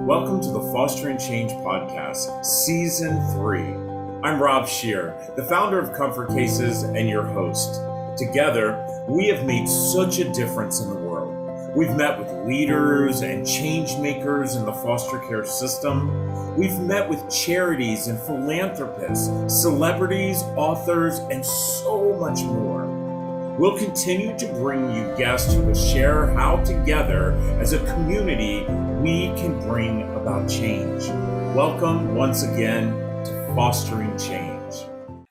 Welcome to the Fostering Change Podcast, Season 3. I'm Rob Scheer, the founder of Comfort Cases and your host. Together, we have made such a difference in the world. We've met with leaders and change makers in the foster care system. We've met with charities and philanthropists, celebrities, authors, and so much more. We'll continue to bring you guests who will share how together as a community we can bring about change. Welcome once again to Fostering Change.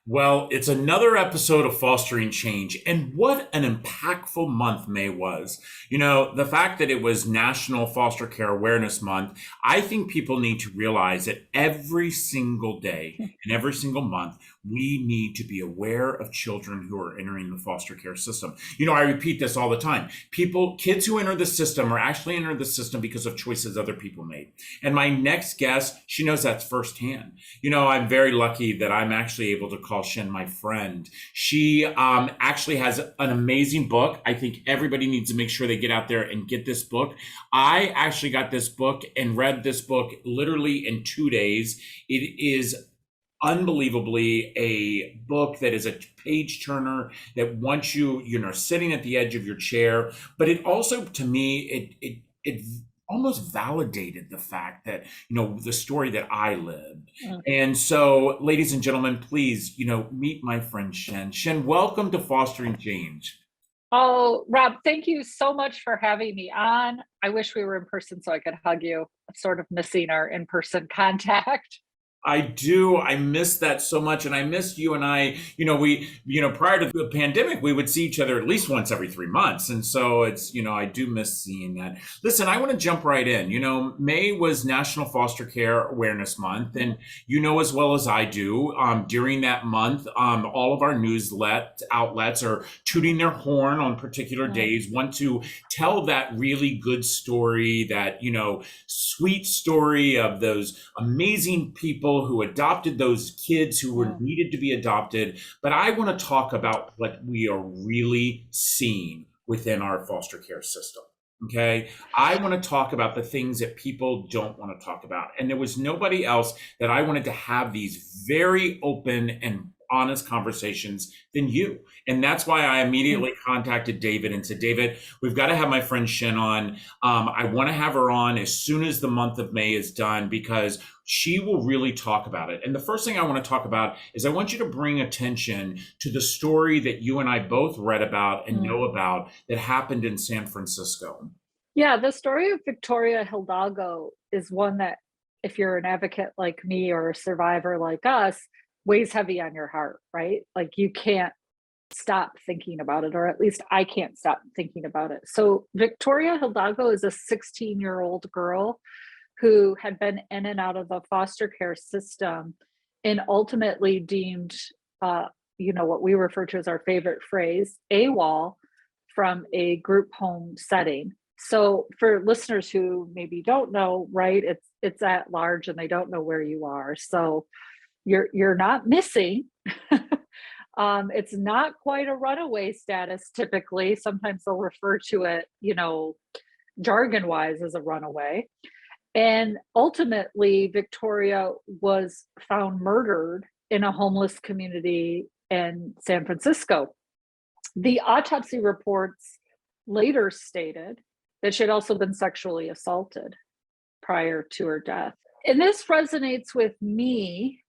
Well, it's another episode of Fostering Change, and what an impactful month May was. You know, the fact that it was National Foster Care Awareness Month, I think people need to realize that every single day and every single month, we need to be aware of children who are entering the foster care system. You know, I repeat this all the time. Kids who enter the system are actually entering the system because of choices other people made. And my next guest, she knows that's firsthand. You know, I'm very lucky that I'm actually able to call Shen my friend. She actually has an amazing book. I think everybody needs to make sure they get out there and get this book. I actually got this book and read this book literally in 2 days. It is unbelievably a book that is a page turner that wants you sitting at the edge of your chair. But it also, to me, it almost validated the fact that, the story that I lived. And so, ladies and gentlemen, please, meet my friend Shen. Shen, welcome to Fostering Change. Oh, Rob, thank you so much for having me on. I wish we were in person so I could hug you. I'm sort of missing our in-person contact. I do. I miss that so much. And I miss you and I, prior to the pandemic, we would see each other at least once every 3 months. And so it's, I do miss seeing that. Listen, I want to jump right in. May was National Foster Care Awareness Month. And as well as I do, during that month, all of our news outlets are tooting their horn on particular days, want to tell that really good story, that, sweet story of those amazing people who adopted those kids who were needed to be adopted. But I want to talk about what we are really seeing within our foster care system. Okay. I want to talk about the things that people don't want to talk about. And there was nobody else that I wanted to have these very open and honest conversations than you. And that's why I immediately contacted David and said, David, we've got to have my friend Shen on. I want to have her on as soon as the month of May is done, because she will really talk about it. And the first thing I want to talk about is I want you to bring attention to the story that you and I both read about and know about that happened in San Francisco. Yeah, the story of Victoria Hildago is one that, if you're an advocate like me or a survivor like us, weighs heavy on your heart, right? Like you can't stop thinking about it, or at least I can't stop thinking about it. So Victoria Hildago is a 16-year-old girl who had been in and out of the foster care system and ultimately deemed, what we refer to as our favorite phrase, AWOL, from a group home setting. So for listeners who maybe don't know, right, it's at large and they don't know where you are. So you're not missing. It's not quite a runaway status typically. Sometimes they'll refer to it, jargon wise, as a runaway. And ultimately, Victoria was found murdered in a homeless community in San Francisco. The autopsy reports later stated that she had also been sexually assaulted prior to her death. And this resonates with me,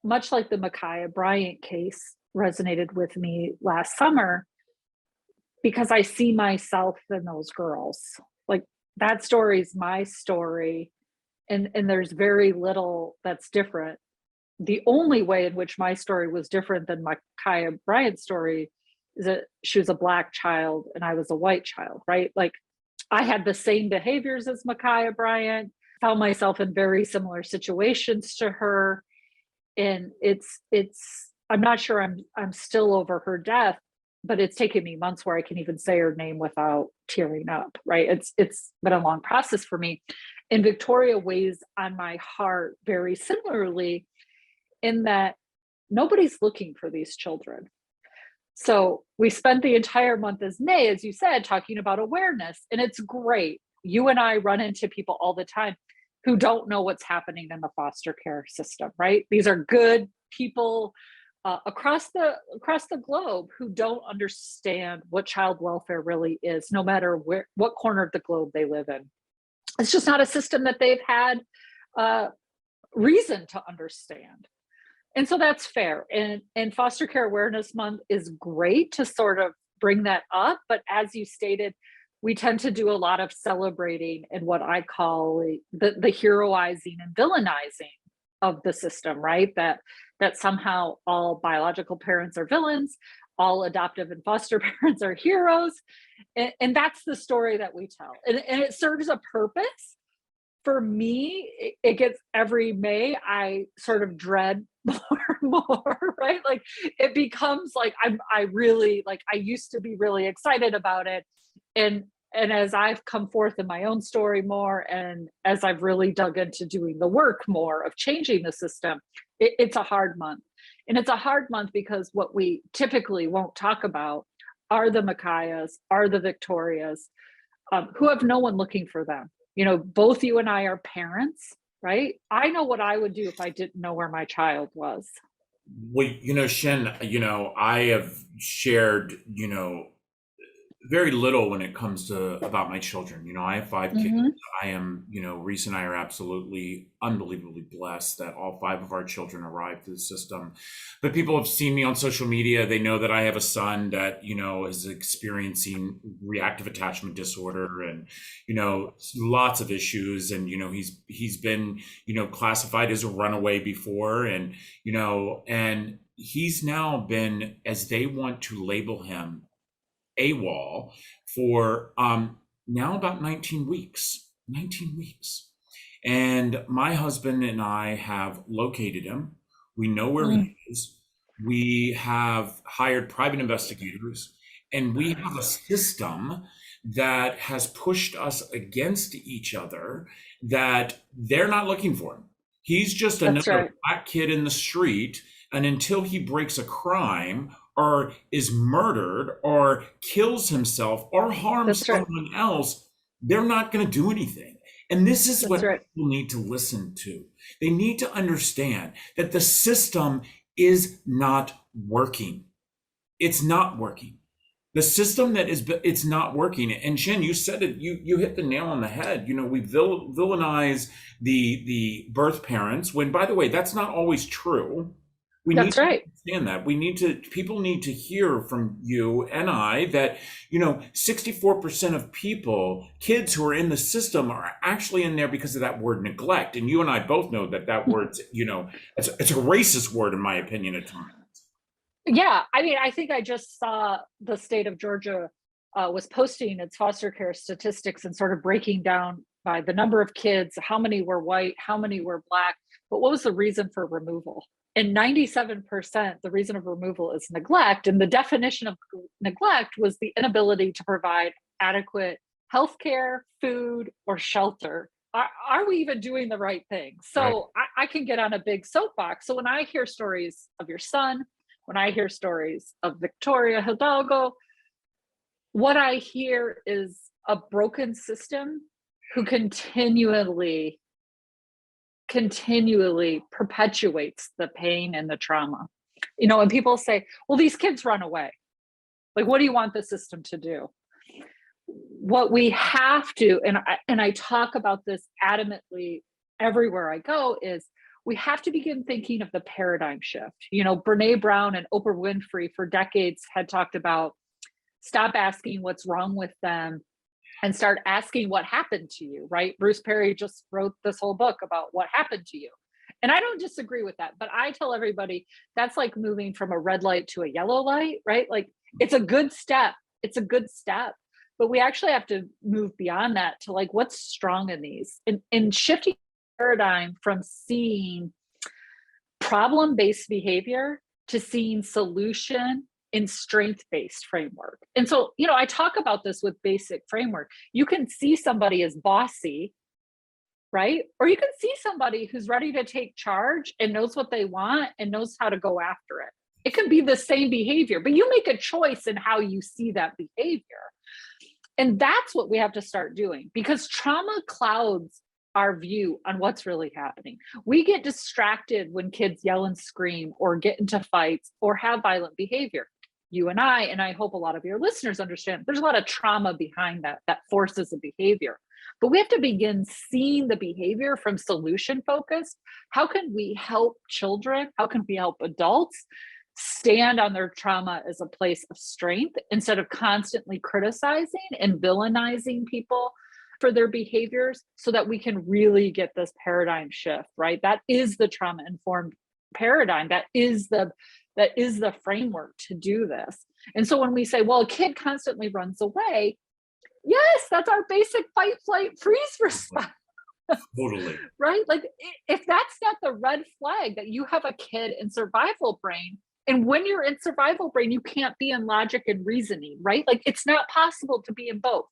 much like the Ma'Khia Bryant case resonated with me last summer, because I see myself in those girls. Like, that story is my story, and there's very little that's different. The only way in which my story was different than Ma'Khia Bryant's story is that she was a Black child and I was a white child, right? Like, I had the same behaviors as Ma'Khia Bryant, found myself in very similar situations to her. And I'm not sure I'm still over her death, but it's taken me months where I can even say her name without tearing up, right? It's been a long process for me. And Victoria weighs on my heart very similarly, in that nobody's looking for these children. So we spent the entire month as May, as you said, talking about awareness, and it's great. You and I run into people all the time. who don't know what's happening in the foster care system, right? These are good people across the globe who don't understand what child welfare really is, no matter what corner of the globe they live in. It's just not a system that they've had reason to understand. And so that's fair. And Foster Care Awareness Month is great to sort of bring that up. But as you stated, we tend to do a lot of celebrating and what I call the heroizing and villainizing of the system, right? That somehow all biological parents are villains, all adoptive and foster parents are heroes. And that's the story that we tell. And it serves a purpose. For me, it gets every May, I sort of dread more and more, right? Like it becomes like I really like I used to be really excited about it. And as I've come forth in my own story more, and as I've really dug into doing the work more of changing the system, it's a hard month. And it's a hard month because what we typically won't talk about are the Micaiahs, are the Victorias, who have no one looking for them. You know, both you and I are parents, right? I know what I would do if I didn't know where my child was. Well, Shen, I have shared, very little when it comes to about my children. I have 5 kids. Mm-hmm. I am, Reese and I are absolutely unbelievably blessed that all 5 of our children arrived through the system. But people have seen me on social media. They know that I have a son that, is experiencing reactive attachment disorder and, lots of issues. And, he's been, classified as a runaway before. And, and he's now been, as they want to label him, AWOL for now about 19 weeks. And my husband and I have located him. We know where he is. We have hired private investigators, and we have a system that has pushed us against each other, that they're not looking for him. He's just another black kid in the street. And until he breaks a crime or is murdered or kills himself or harms someone else, they're not going to do anything. And this is what people need to listen to. They need to understand that the system is not working. It's not working. The system it's not working. And Shen, you said it, you hit the nail on the head. We villainize the birth parents when, by the way, that's not always true. We need to understand that. People need to hear from you and I that, 64% of kids who are in the system are actually in there because of that word neglect. And you and I both know that word's, it's a racist word, in my opinion, at times. Yeah. I mean, I think I just saw the state of Georgia was posting its foster care statistics and sort of breaking down by the number of kids, how many were white, how many were black, but what was the reason for removal? And 97%, the reason of removal is neglect. And the definition of neglect was the inability to provide adequate healthcare, food, or shelter. Are we even doing the right thing? So I can get on a big soapbox. So when I hear stories of your son, when I hear stories of Victoria, Hildago, what I hear is a broken system who continually perpetuates the pain and the trauma. And people say, well, these kids run away. Like, what do you want the system to do? What we have to, and I talk about this adamantly everywhere I go, is we have to begin thinking of the paradigm shift. Brene Brown and Oprah Winfrey for decades had talked about stop asking what's wrong with them and start asking what happened to you, right? Bruce Perry just wrote this whole book about what happened to you. And I don't disagree with that, but I tell everybody that's like moving from a red light to a yellow light, right? Like it's a good step. But we actually have to move beyond that to like, what's strong in these and shifting paradigm from seeing problem-based behavior to seeing solution in strength-based framework. And so, I talk about this with basic framework. You can see somebody as bossy, right? Or you can see somebody who's ready to take charge and knows what they want and knows how to go after it. It can be the same behavior, but you make a choice in how you see that behavior. And that's what we have to start doing, because trauma clouds our view on what's really happening. We get distracted when kids yell and scream or get into fights or have violent behavior. You and I hope a lot of your listeners understand, there's a lot of trauma behind that forces a behavior. But we have to begin seeing the behavior from solution focused. How can we help children? How can we help adults stand on their trauma as a place of strength instead of constantly criticizing and villainizing people for their behaviors, so that we can really get this paradigm shift, right? That is the trauma informed paradigm. That is the framework to do this. And so when we say, well, a kid constantly runs away, yes, that's our basic fight, flight, freeze response. Totally. Right? Like, if that's not the red flag that you have a kid in survival brain, and when you're in survival brain, you can't be in logic and reasoning, right? Like, it's not possible to be in both.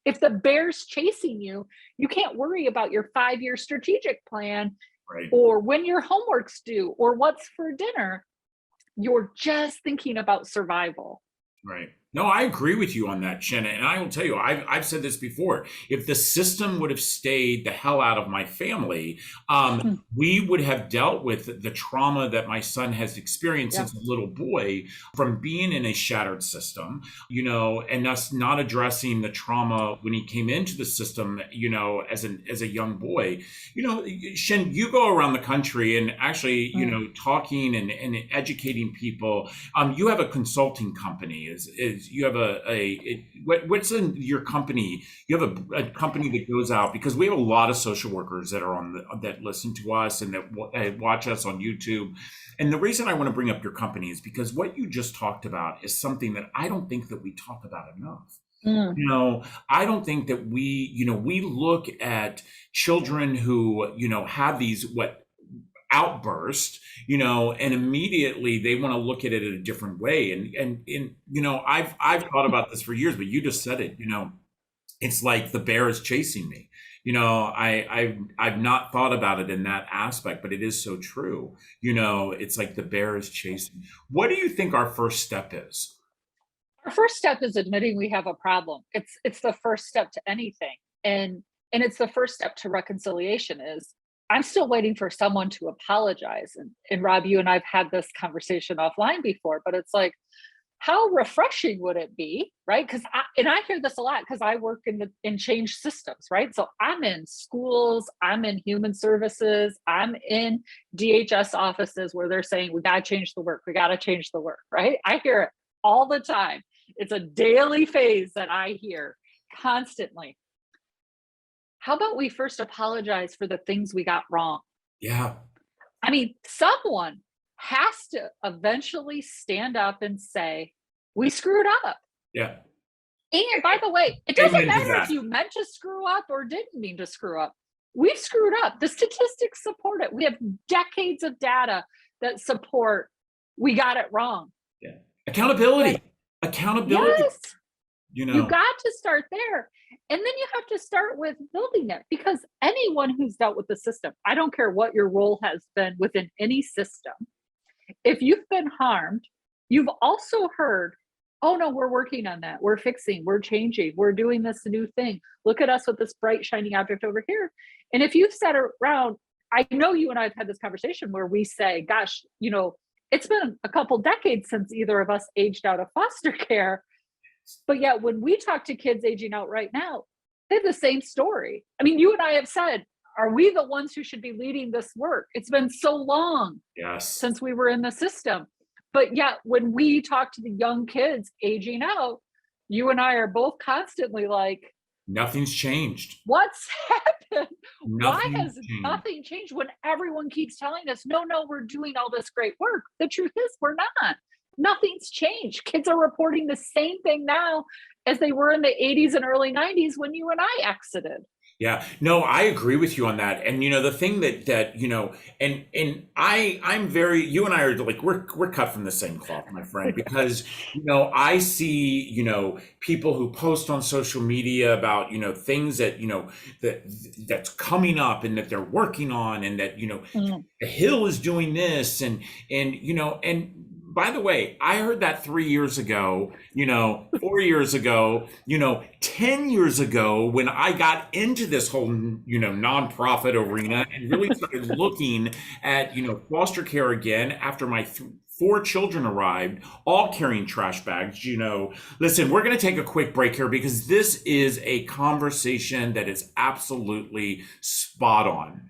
If the bear's chasing you, you can't worry about your 5-year strategic plan, right, or when your homework's due or what's for dinner. You're just thinking about survival. right. No, I agree with you on that, Shanna. And I will tell you, I've said this before. If the system would have stayed the hell out of my family, we would have dealt with the trauma that my son has experienced since a little boy from being in a shattered system, and us not addressing the trauma when he came into the system, as a young boy. Shen, you go around the country and actually, talking and educating people. You have a consulting company. You have what's in your company? You have a company that goes out, because we have a lot of social workers that are that listen to us and that watch us on YouTube. And the reason I want to bring up your company is because what you just talked about is something that I don't think that we talk about enough. I don't think that we look at children who, have these outburst, and immediately they want to look at it in a different way. And I've thought about this for years, but you just said it, it's like the bear is chasing me. I've not thought about it in that aspect, but it is so true. It's like the bear is chasing. What do you think our first step is? Our first step is admitting we have a problem. It's the first step to anything. And it's the first step to reconciliation. Is I'm still waiting for someone to apologize. And Rob, you and I've had this conversation offline before, but it's like, how refreshing would it be, right? Because I hear this a lot because I work in change systems, right? So I'm in schools, I'm in human services, I'm in DHS offices where they're saying, we got to change the work, right? I hear it all the time. It's a daily phase that I hear constantly. How about we first apologize for the things we got wrong? Yeah. I mean, someone has to eventually stand up and say, we screwed up. Yeah. And by the way, it doesn't matter if you meant to screw up or didn't mean to screw up. We've screwed up. The statistics support it. We have decades of data that support we got it wrong. Yeah. Accountability. Yes. You got to start there. And then you have to start with building it, because anyone who's dealt with the system, I don't care what your role has been within any system, if you've been harmed, you've also heard, oh no, we're working on that. We're fixing, we're changing, we're doing this new thing. Look at us with this bright, shining object over here. And if you've sat around, I know you and I have had this conversation where we say, gosh, it's been a couple decades since either of us aged out of foster care. But yet when we talk to kids aging out right now, they have the same story. I mean, you and I have said, are we the ones who should be leading this work? It's been so long since we were in the system. But yet when we talk to the young kids aging out, you and I are both constantly like, nothing's changed. What's happened? Why has nothing changed when everyone keeps telling us, no, we're doing all this great work? The truth is we're not. Nothing's changed. Kids are reporting the same thing now as they were in the 80s and early 90s when you and I exited. Yeah, no, I agree with you on that. And the thing that and I'm very, you and I are like, we're cut from the same cloth, my friend, because I see people who post on social media about things that that's coming up and that they're working on, and that the Hill is doing this, and By the way, I heard that 3 years ago, 4 years ago, 10 years ago when I got into this whole, nonprofit arena and really started looking at, foster care again after my four children arrived, all carrying trash bags. Listen, we're going to take a quick break here because this is a conversation that is absolutely spot on.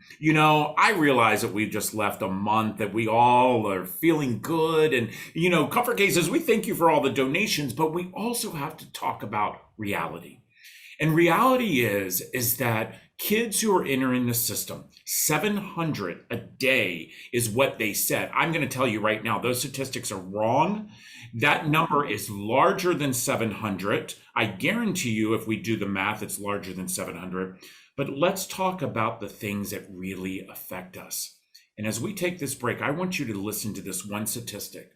I realize that we've just left a month, that we all are feeling good. And, Comfort Cases, we thank you for all the donations, but we also have to talk about reality. And reality is that kids who are entering the system, 700 a day is what they said. I'm going to tell you right now, those statistics are wrong. That number is larger than 700. I guarantee you, if we do the math, it's larger than 700. But let's talk about the things that really affect us. And as we take this break, I want you to listen to this one statistic.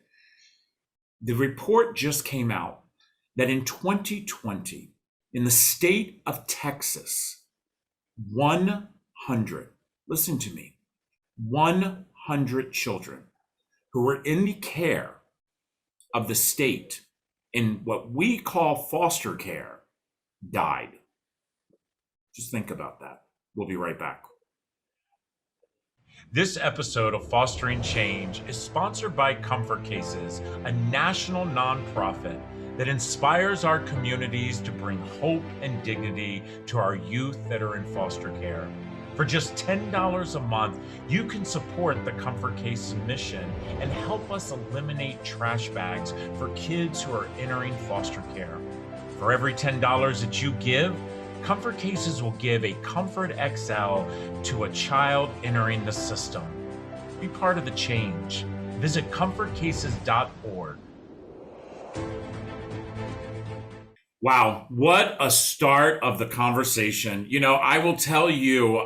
The report just came out that in 2020, in the state of Texas, 100, listen to me, 100 children who were in the care of the state in what we call foster care died. Just think about that. We'll be right back. This episode of Fostering Change is sponsored by Comfort Cases, a national nonprofit that inspires our communities to bring hope and dignity to our youth that are in foster care. For just $10 a month, you can support the Comfort Cases mission and help us eliminate trash bags for kids who are entering foster care. For every $10 that you give, Comfort Cases will give a Comfort XL to a child entering the system. Be part of the change. Visit comfortcases.org. Wow, what a start of the conversation. I will tell you,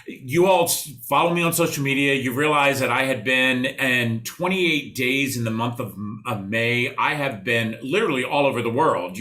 you all follow me on social media. You realize that I had been in 28 days in the month of May. I have been literally all over the world.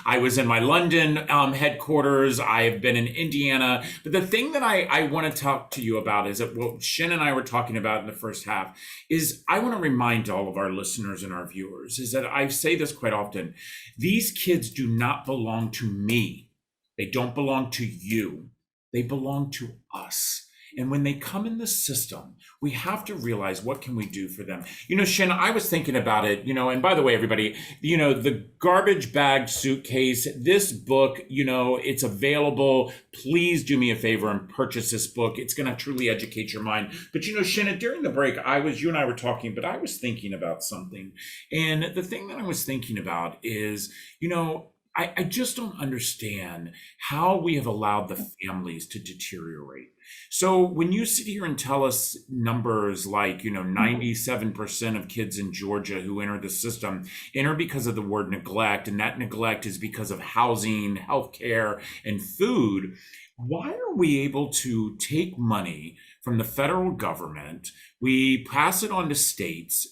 I was in my London headquarters. I have been in Indiana. But the thing that I want to talk to you about is that what Shen and I were talking about in the first half is I want to remind all of our listeners and our viewers is that I say this quite often. These kids do not belong to me. They don't belong to you. They belong to us. And when they come in the system, we have to realize what can we do for them. Shen, I was thinking about it, and by the way, everybody, the Garbage Bag Suitcase, this book, it's available. Please do me a favor and purchase this book. It's going to truly educate your mind. But, Shen, during the break, you and I were talking, but I was thinking about something. And the thing that I was thinking about is, I just don't understand how we have allowed the families to deteriorate. So when you sit here and tell us numbers like, 97% of kids in Georgia who enter the system enter because of the word neglect, and that neglect is because of housing, healthcare, and food, why are we able to take money from the federal government, we pass it on to states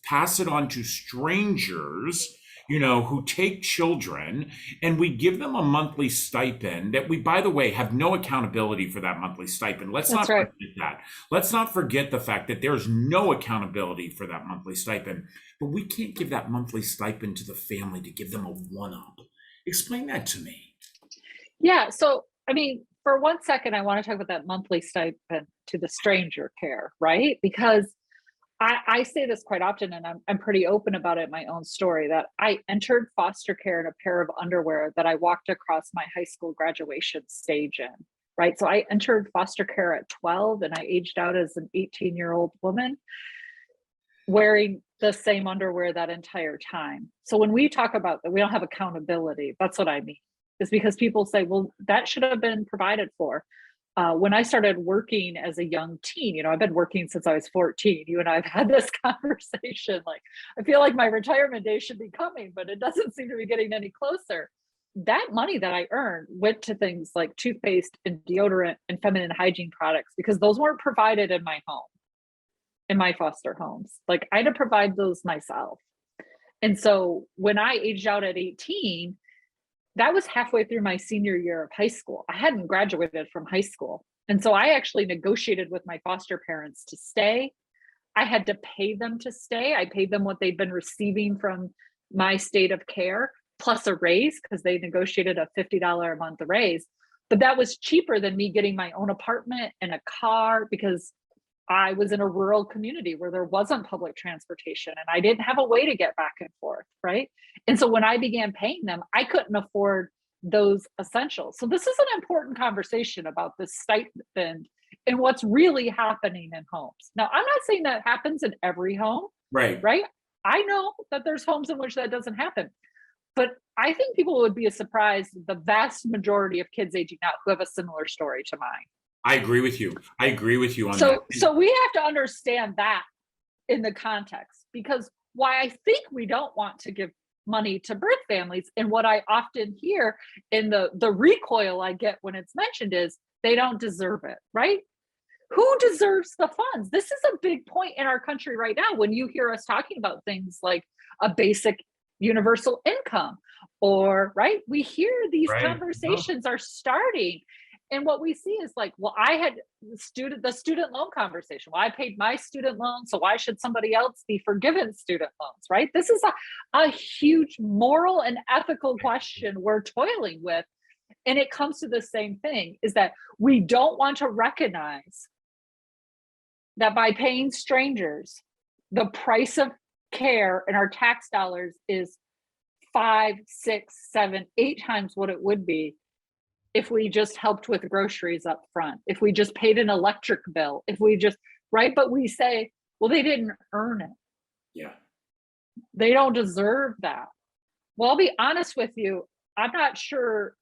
pass it on to strangers, who take children, and we give them a monthly stipend that we, by the way, have no accountability for that monthly stipend. Let's not forget that. Let's not forget the fact that there's no accountability for that monthly stipend, but we can't give that monthly stipend to the family to give them a one-up. Explain that to me. Yeah. So, for 1 second, I want to talk about that monthly stipend to the stranger care, right? Because I say this quite often, and I'm pretty open about it in my own story, that I entered foster care in a pair of underwear that I walked across my high school graduation stage in, right? So I entered foster care at 12 and I aged out as an 18-year-old woman wearing the same underwear that entire time. So when we talk about that, we don't have accountability. That's what I mean. Is because people say, well, that should have been provided for. When I started working as a young teen, I've been working since I was 14. You and I have had this conversation. Like, I feel like my retirement day should be coming, but it doesn't seem to be getting any closer. That money that I earned went to things like toothpaste and deodorant and feminine hygiene products, because those weren't provided in my home, in my foster homes. Like, I had to provide those myself. And so when I aged out at 18, that was halfway through my senior year of high school. I hadn't graduated from high school. And so I actually negotiated with my foster parents to stay. I had to pay them to stay. I paid them what they'd been receiving from my state of care, plus a raise because they negotiated a $50 a month raise. But that was cheaper than me getting my own apartment and a car because I was in a rural community where there wasn't public transportation and I didn't have a way to get back and forth, right? And so when I began paying them, I couldn't afford those essentials. So this is an important conversation about the stipend and what's really happening in homes. Now, I'm not saying that happens in every home, Right. right? I know that there's homes in which that doesn't happen. But I think people would be surprised the vast majority of kids aging out who have a similar story to mine. I agree with you. I agree with you on that. So we have to understand that in the context, because why I think we don't want to give money to birth families, and what I often hear in the recoil I get when it's mentioned is they don't deserve it, right? Who deserves the funds? This is a big point in our country right now when you hear us talking about things like a basic universal income, or right, we hear these conversations are starting, and what we see is like, well, I had the student loan conversation. Well, I paid my student loan, so why should somebody else be forgiven student loans, right? This is a huge moral and ethical question we're toiling with, and it comes to the same thing, is that we don't want to recognize that by paying strangers, the price of care and our tax dollars is 5, 6, 7, 8 times what it would be if we just helped with groceries up front, if we just paid an electric bill, if we just, right? But we say, well, they didn't earn it. Yeah. They don't deserve that. Well, I'll be honest with you, I'm not sure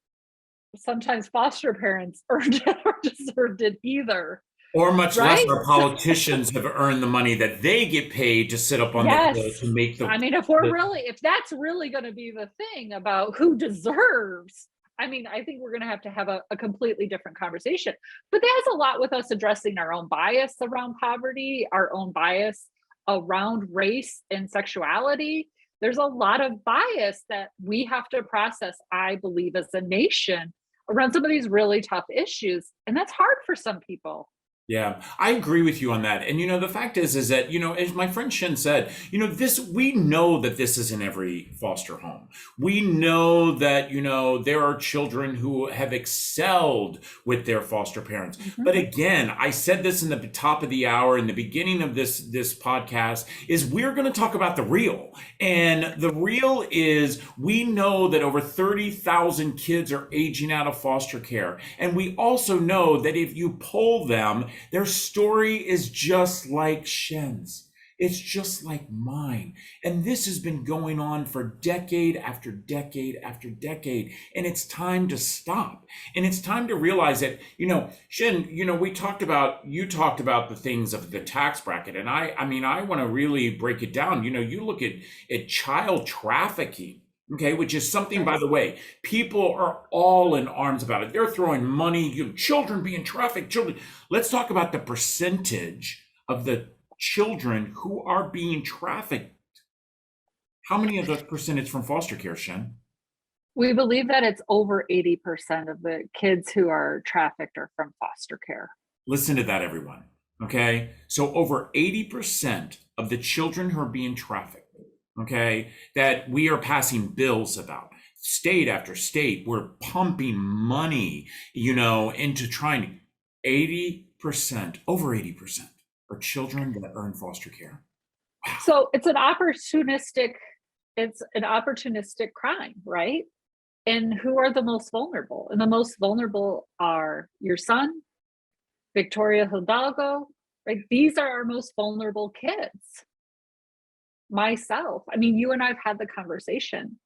sometimes foster parents earned it or deserved it either. Or much less our politicians have earned the money that they get paid to sit up on the Hill to make the. I mean, if that's really going to be the thing about who deserves, I mean, I think we're going to have a completely different conversation. But that has a lot with us addressing our own bias around poverty, our own bias around race and sexuality. There's a lot of bias that we have to process, I believe, as a nation around some of these really tough issues. And that's hard for some people. Yeah, I agree with you on that. And, the fact is that, as my friend Shen said, we know that this is in every foster home. We know that, there are children who have excelled with their foster parents. Mm-hmm. But again, I said this in the top of the hour, in the beginning of this podcast, is we're going to talk about the real. And the real is we know that over 30,000 kids are aging out of foster care. And we also know that if you poll them, their story is just like Shen's. It's just like mine. And this has been going on for decade after decade after decade. And it's time to stop. And it's time to realize that, Shen, you talked about the things of the tax bracket. And I want to really break it down. You look at child trafficking. Okay, which is something, by the way, people are all in arms about it. They're throwing money, children being trafficked, children. Let's talk about the percentage of the children who are being trafficked. How many of the percentage from foster care, Shen? We believe that it's over 80% of the kids who are trafficked are from foster care. Listen to that, everyone. Okay, so over 80% of the children who are being trafficked, okay, that we are passing bills about, state after state, we're pumping money, into trying. 80%, over 80% are children that are in foster care. Wow. So it's an opportunistic crime, right? And who are the most vulnerable? And the most vulnerable are your son, Victoria Hildago, right? These are our most vulnerable kids. Myself, I mean, you and I've had the conversation.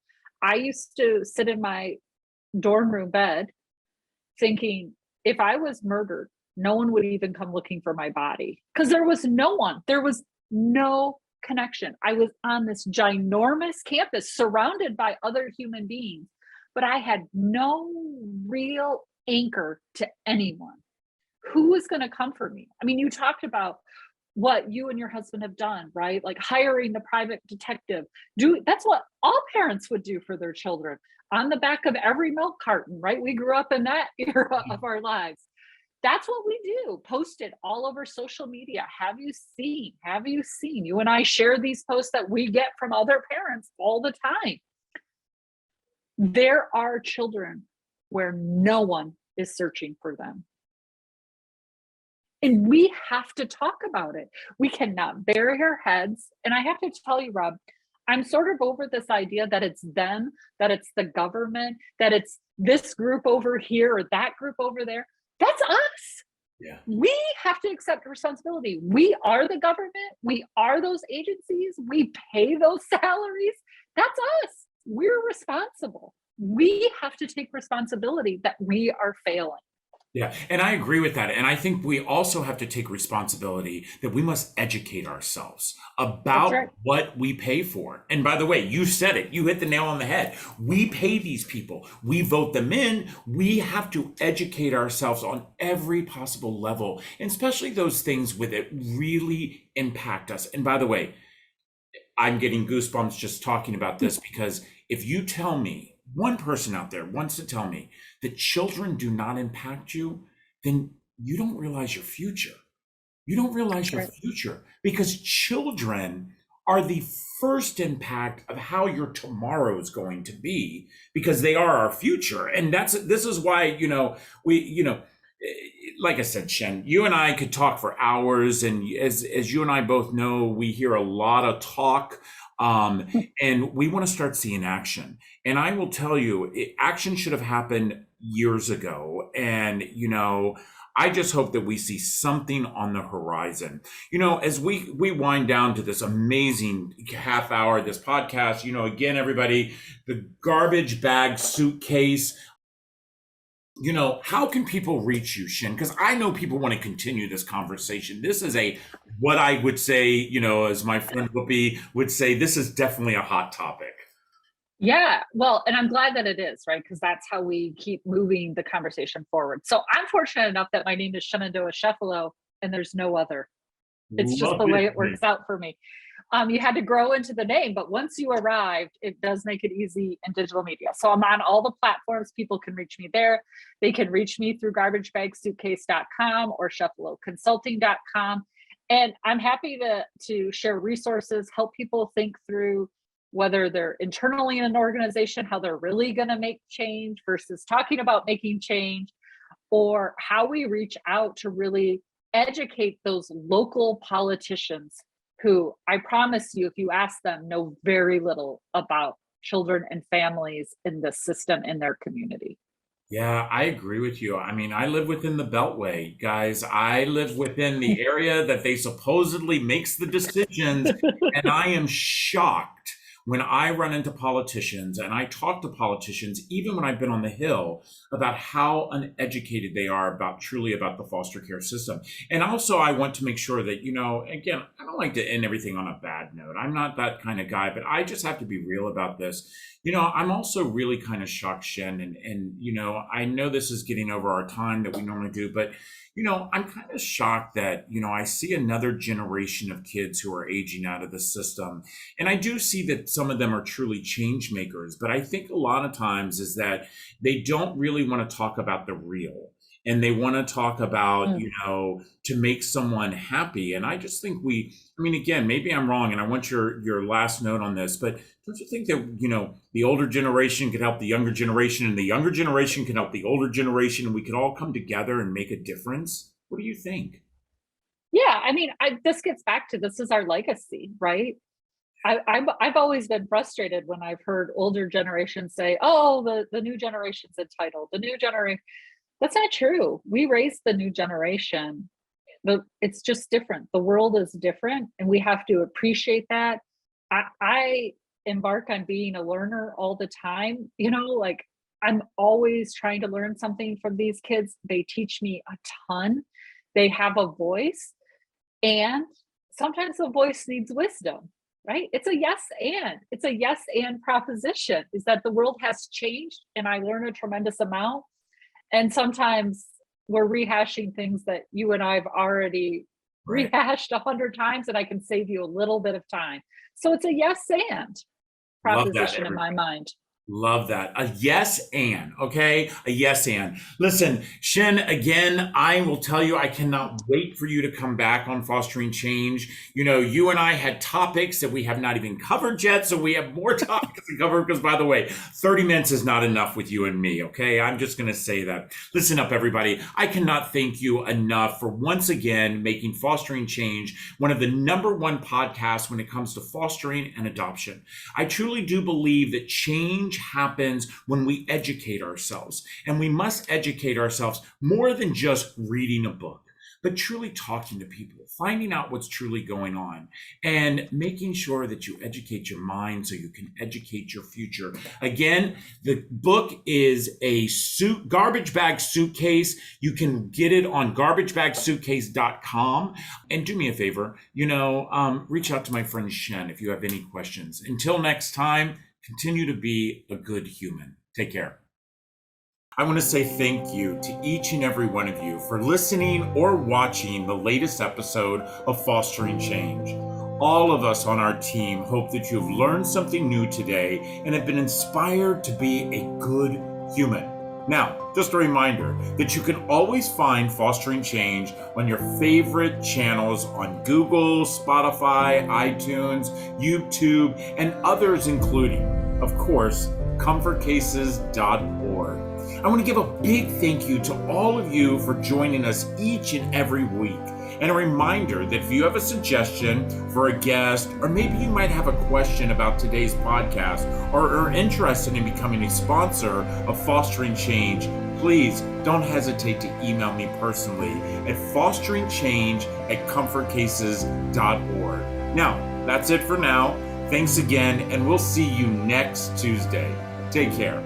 I used to sit in my dorm room bed thinking, if I was murdered, no one would even come looking for my body because there was no connection. I was on this ginormous campus surrounded by other human beings, but I had no real anchor to anyone. Who was going to come for me? I mean, you talked about what you and your husband have done, right? Like hiring the private detective. That's what all parents would do for their children on the back of every milk carton, right? We grew up in that era of our lives. That's what we do. Post it all over social media. Have you seen? Have you seen? You and I share these posts that we get from other parents all the time. There are children where no one is searching for them. And we have to talk about it. We cannot bury our heads. And I have to tell you, Rob, I'm sort of over this idea that it's them, that it's the government, that it's this group over here or that group over there. That's us. Yeah. We have to accept responsibility. We are the government. We are those agencies. We pay those salaries. That's us. We're responsible. We have to take responsibility that we are failing. Yeah, and I agree with that. And I think we also have to take responsibility that we must educate ourselves about right. what we pay for. And by the way, you said it, you hit the nail on the head. We pay these people, we vote them in. We have to educate ourselves on every possible level, and especially those things with it really impact us. And by the way, I'm getting goosebumps just talking about this, because if you tell me, one person out there wants to tell me that children do not impact you, then you don't realize your future. You don't realize your future, because children are the first impact of how your tomorrow is going to be, because they are our future. And this is why, like I said, Shen, you and I could talk for hours. And as you and I both know, we hear a lot of talk. And we want to start seeing action. And I will tell you, action should have happened years ago. And, I just hope that we see something on the horizon. As we wind down to this amazing half hour, this podcast, again, everybody, the Garbage Bag Suitcase. How can people reach you, Shin? Because I know people want to continue this conversation. This is what I would say, as my friend Whoopi would say, this is definitely a hot topic. Yeah, well, and I'm glad that it is, right? Because that's how we keep moving the conversation forward. So I'm fortunate enough that my name is Shenandoah Chefalo, and there's no other. It's just the way it works out for me. You had to grow into the name, but once you arrived, it does make it easy in digital media. So I'm on all the platforms. People can reach me there. They can reach me through garbagebagsuitcase.com or shefaloconsulting.com. And I'm happy to share resources, help people think through whether they're internally in an organization, how they're really going to make change versus talking about making change, or how we reach out to really educate those local politicians who, I promise you, if you ask them, know very little about children and families in the system in their community. Yeah, I agree with you. I mean, I live within the Beltway, guys. I live within the area that they supposedly makes the decisions, and I am shocked when I run into politicians and I talk to politicians, even when I've been on the Hill, about how uneducated they are truly about the foster care system. And also, I want to make sure that, again, I don't like to end everything on a bad note. I'm not that kind of guy, but I just have to be real about this. I'm also really kind of shocked, Shen, and I know this is getting over our time that we normally do, but I'm kind of shocked that, I see another generation of kids who are aging out of the system. And I do see that some of them are truly change makers, but I think a lot of times is that they don't really want to talk about the real. And they want to talk about, to make someone happy. And I just think again, maybe I'm wrong, and I want your last note on this, but don't you think that, the older generation could help the younger generation, and the younger generation can help the older generation, and we could all come together and make a difference? What do you think? Yeah, this gets back to, this is our legacy, right? I've always been frustrated when I've heard older generations say, oh, the new generation's entitled, the new generation. That's not true. We raised the new generation. It's just different. The world is different, and we have to appreciate that. I embark on being a learner all the time. I'm always trying to learn something from these kids. They teach me a ton. They have a voice, and sometimes the voice needs wisdom, right? It's a yes and proposition, is that the world has changed, and I learn a tremendous amount. And sometimes we're rehashing things that you and I've already rehashed 100 times, and I can save you a little bit of time. So it's a yes and proposition in my mind. Love that. A yes and, okay? A yes and. Listen, Shen, again, I will tell you, I cannot wait for you to come back on Fostering Change. You know, you and I had topics that we have not even covered yet, so we have more topics to cover because, by the way, 30 minutes is not enough with you and me, okay? I'm just going to say that. Listen up, everybody. I cannot thank you enough for once again making Fostering Change one of the #1 podcasts when it comes to fostering and adoption. I truly do believe that change happens when we educate ourselves. And we must educate ourselves more than just reading a book, but truly talking to people, finding out what's truly going on, and making sure that you educate your mind so you can educate your future. Again, the book is a Garbage Bag Suitcase. You can get it on garbagebagsuitcase.com. And do me a favor, reach out to my friend Shen if you have any questions. Until next time, continue to be a good human. Take care. I want to say thank you to each and every one of you for listening or watching the latest episode of Fostering Change. All of us on our team hope that you've learned something new today and have been inspired to be a good human. Now, just a reminder that you can always find Fostering Change on your favorite channels on Google, Spotify, iTunes, YouTube, and others including, of course, comfortcases.org. I want to give a big thank you to all of you for joining us each and every week. And a reminder that if you have a suggestion for a guest, or maybe you might have a question about today's podcast, or are interested in becoming a sponsor of Fostering Change, please don't hesitate to email me personally at fosteringchange@comfortcases.org. Now, that's it for now. Thanks again, and we'll see you next Tuesday. Take care.